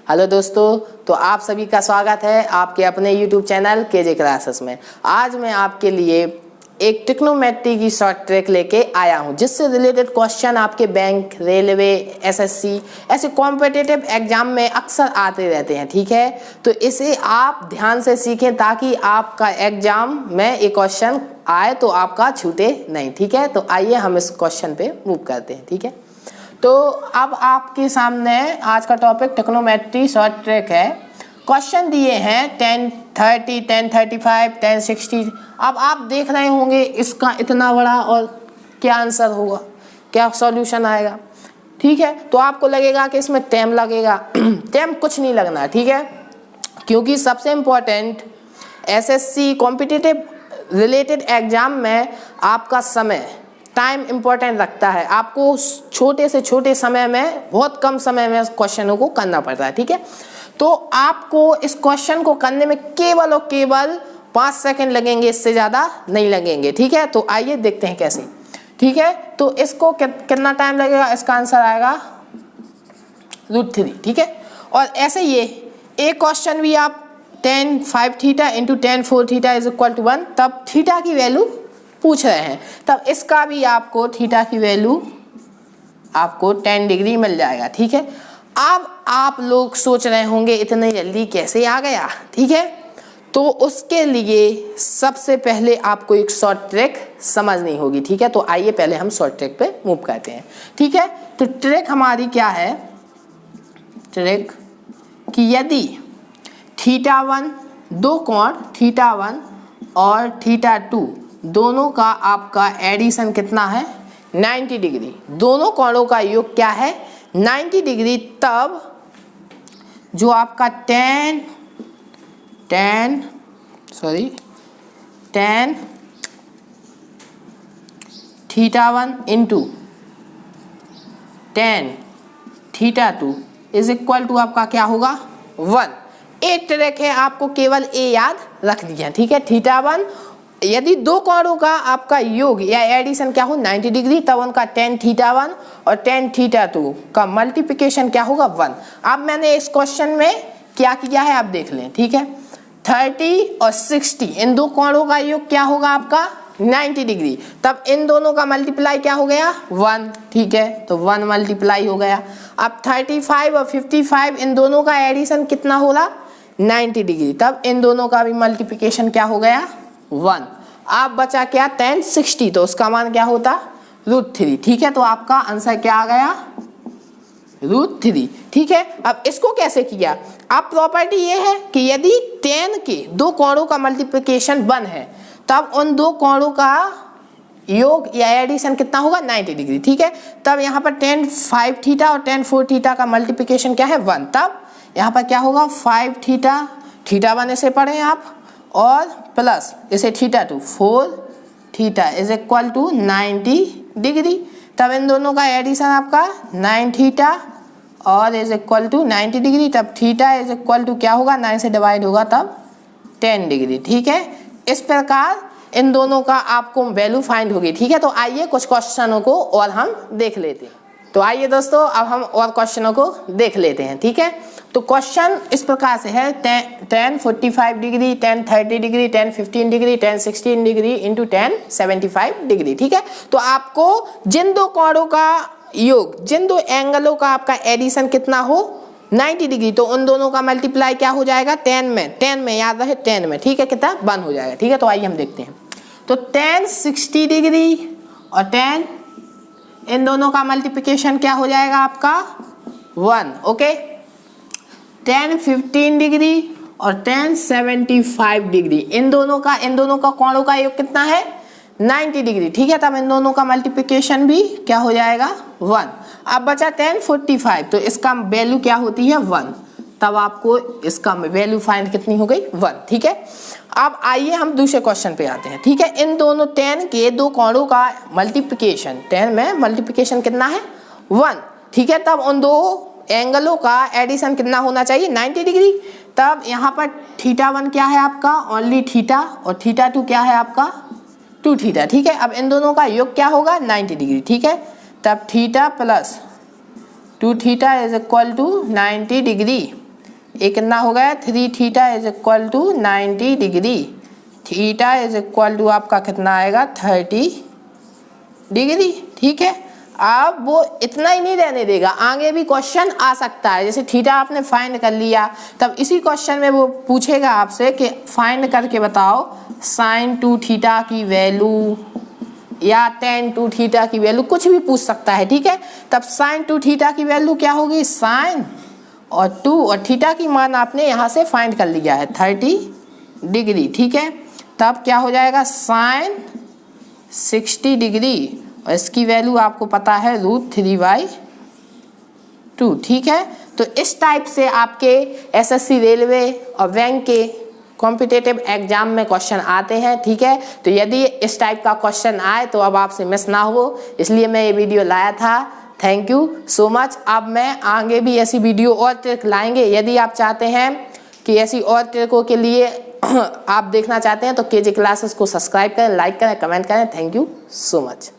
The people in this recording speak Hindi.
हेलो दोस्तों, तो आप सभी का स्वागत है आपके अपने YouTube चैनल केजे क्लासेस में। आज मैं आपके लिए एक ट्रिग्नोमेट्री की शॉर्ट ट्रिक लेके आया हूं, जिससे रिलेटेड क्वेश्चन आपके बैंक, रेलवे, एसएससी ऐसे कॉम्पिटिटिव एग्जाम में अक्सर आते रहते हैं। ठीक है, तो इसे आप ध्यान से सीखें ताकि आपका एग्जाम में एक क्वेश्चन आए तो आपका छूटे नहीं। ठीक है, तो आइए हम इस क्वेश्चन पे मूव करते हैं। ठीक है, तो अब आपके सामने आज का टॉपिक ट्रिग्नोमेट्री शॉर्ट ट्रिक है। क्वेश्चन दिए हैं 1030, 1035, 1060। अब आप देख रहे होंगे इसका इतना बड़ा और क्या आंसर होगा, क्या सॉल्यूशन आएगा। ठीक है, तो आपको लगेगा कि इसमें टाइम लगेगा। टाइम कुछ नहीं लगना, ठीक है, क्योंकि सबसे important SSC competitive related exam में आपका समय, टाइम इंपॉर्टेंट रखता है। आपको छोटे से छोटे समय में, बहुत कम समय में क्वेश्चनों को करना पड़ता है। ठीक है, तो आपको इस क्वेश्चन को करने में केवल और केवल 5 सेकंड लगेंगे, इससे ज़्यादा नहीं लगेंगे। ठीक है, तो आइए देखते हैं कैसे। ठीक है, तो इसको कितना टाइम लगेगा, इसका आंसर आएगा √3। ठीक है, और ऐसे ये एक क्वेश्चन भी आप 10 θ इंटू 10 4 θ इज इक्वल टू 1, तब थीटा की वैल्यू पूछ रहे हैं, तब इसका भी आपको थीटा की वैल्यू आपको 10 डिग्री मिल जाएगा। ठीक है, अब आप लोग सोच रहे होंगे इतने जल्दी कैसे आ गया। ठीक है, तो उसके लिए सबसे पहले आपको एक शॉर्ट ट्रिक समझनी होगी। ठीक है, तो आइए पहले हम शॉर्ट ट्रिक पे मूव करते हैं। ठीक है, तो ट्रिक हमारी क्या है, ट्रिक कि यदि θ1 दो कोण θ1 और θ2 दोनों का आपका एडिशन कितना है 90 डिग्री, दोनों कोणों का योग क्या है 90 डिग्री, तब जो आपका tan θ1 into tan θ2 is equal to आपका क्या होगा 1। एक ट्रिक है, आपको केवल ए याद रख दिया। ठीक है, θ1 यदि दो कोणों का आपका योग या एडिशन क्या हो 90 डिग्री, तब उनका tan θ1 और tan θ2 का मल्टीप्लिकेशन क्या होगा 1। अब मैंने इस क्वेश्चन में क्या किया है आप देख लें। ठीक है, 30 और 60 इन दो कोणों का योग क्या होगा आपका 90 डिग्री, तब इन दोनों का मल्टीप्लाई क्या हो गया 1। ठीक है, तो 1 मल्टीप्लाई हो गया। अब 35 और 55 इन दोनों का एडिशन कितना होगा 90 डिग्री, तब इन दोनों का भी मल्टीप्लिकेशन क्या हो गया 1। आप बचा क्या tan 60, तो उसका मान क्या होता √3। ठीक है, तो आपका आंसर क्या आ गया √3। ठीक है, अब इसको कैसे किया, आप प्रॉपर्टी ये है कि यदि tan के दो कोणों का मल्टीप्लिकेशन 1 है, तब उन दो कोणों का योग या एडिशन कितना होगा 90 डिग्री। ठीक है, तब यहाँ पर tan 5 θ और tan 4 θ का मल्टीप्लिकेशन क्या है 1, तब यहाँ पर क्या होगा 5 θ, θ1 इसे पढ़ें आप, और प्लस इसे θ2 4 θ इज इक्वल टू 90 डिग्री, तब इन दोनों का एडिशन आपका 9 θ और इज इक्वल टू 90 डिग्री, तब θ इज इक्वल टू क्या होगा 9 से डिवाइड होगा तब 10 डिग्री। ठीक है, इस प्रकार इन दोनों का आपको वैल्यू फाइंड होगी। ठीक है, तो आइए कुछ क्वेश्चनों को और हम देख लेते हैं। तो आइए दोस्तों, अब हम और क्वेश्चनों को देख लेते हैं। ठीक है, तो क्वेश्चन इस प्रकार से है 10 45 degree, 10 30 degree, 10 15 degree, 10 16 degree into 10 75 degree. ठीक है, तो आपको जिन दो कोणों का योग, जिन दो एंगलों का आपका एडिशन कितना हो 90 डिग्री, तो उन दोनों का मल्टीप्लाई क्या हो जाएगा 10 में याद रहे 10 में। ठीक है, कितना 1 हो जाएगा। ठीक है, तो आइए हम देखते हैं। तो tan 60 डिग्री और tan इन दोनों का मल्टीप्लिकेशन क्या हो जाएगा आपका 1। ओके, tan 15 डिग्री और tan 75 डिग्री इन दोनों का कोणों का योग कितना है 90 डिग्री। ठीक है, तब इन दोनों का मल्टीप्लिकेशन भी क्या हो जाएगा 1। अब बचा tan 45, तो इसका वैल्यू क्या होती है 1, तब आपको इसका वैल्यू फाइंड कितनी हो गई 1। ठीक है, अब आइए हम दूसरे क्वेश्चन पे आते हैं। ठीक है, इन दोनों tan के दो कोणों का मल्टीप्लिकेशन, tan में मल्टीप्लिकेशन कितना है 1। ठीक है, तब उन दो एंगलों का एडिशन कितना होना चाहिए 90 डिग्री, तब यहाँ पर θ1 क्या है आपका ओनली θ और θ2 क्या है आपका 2 θ। ठीक है, अब इन दोनों का योग क्या होगा 90 डिग्री। ठीक है, तब θ प्लस 2 θ इज इक्वल टू 90 डिग्री। ये कितना हो गया 3 theta is equal to 90 degree. Theta is equal to आपका कितना आएगा 30 डिग्री। ठीक है, अब वो इतना ही नहीं रहने देगा, आगे भी क्वेश्चन आ सकता है। जैसे थीटा आपने फाइंड कर लिया, तब इसी क्वेश्चन में वो पूछेगा आपसे कि फाइंड करके बताओ साइन 2 थीटा की वैल्यू या tan 2 थीटा की वैल्यू, कुछ भी पूछ सकता है। ठीक है, तब साइन 2 थीटा की वैल्यू क्या होगी साइन और 2 और थीटा की मान आपने यहाँ से फाइंड कर लिया है 30 डिग्री। ठीक है, तब क्या हो जाएगा साइन 60 डिग्री और इसकी वैल्यू आपको पता है √3/2। ठीक है, तो इस टाइप से आपके एसएससी रेलवे और बैंक के कॉम्पिटिटिव एग्जाम में क्वेश्चन आते हैं। ठीक है, तो यदि इस टाइप का क्वेश्चन आए तो अब आपसे मिस ना हो, इसलिए मैं ये वीडियो लाया था। Thank you so much. अब मैं आगे भी ऐसी वीडियो और ट्रिक लाएंगे। यदि आप चाहते हैं कि ऐसी और ट्रिकों के लिए आप देखना चाहते हैं तो केजे क्लासेस को सब्सक्राइब करें, लाइक करें, कमेंट करें। Thank you so much.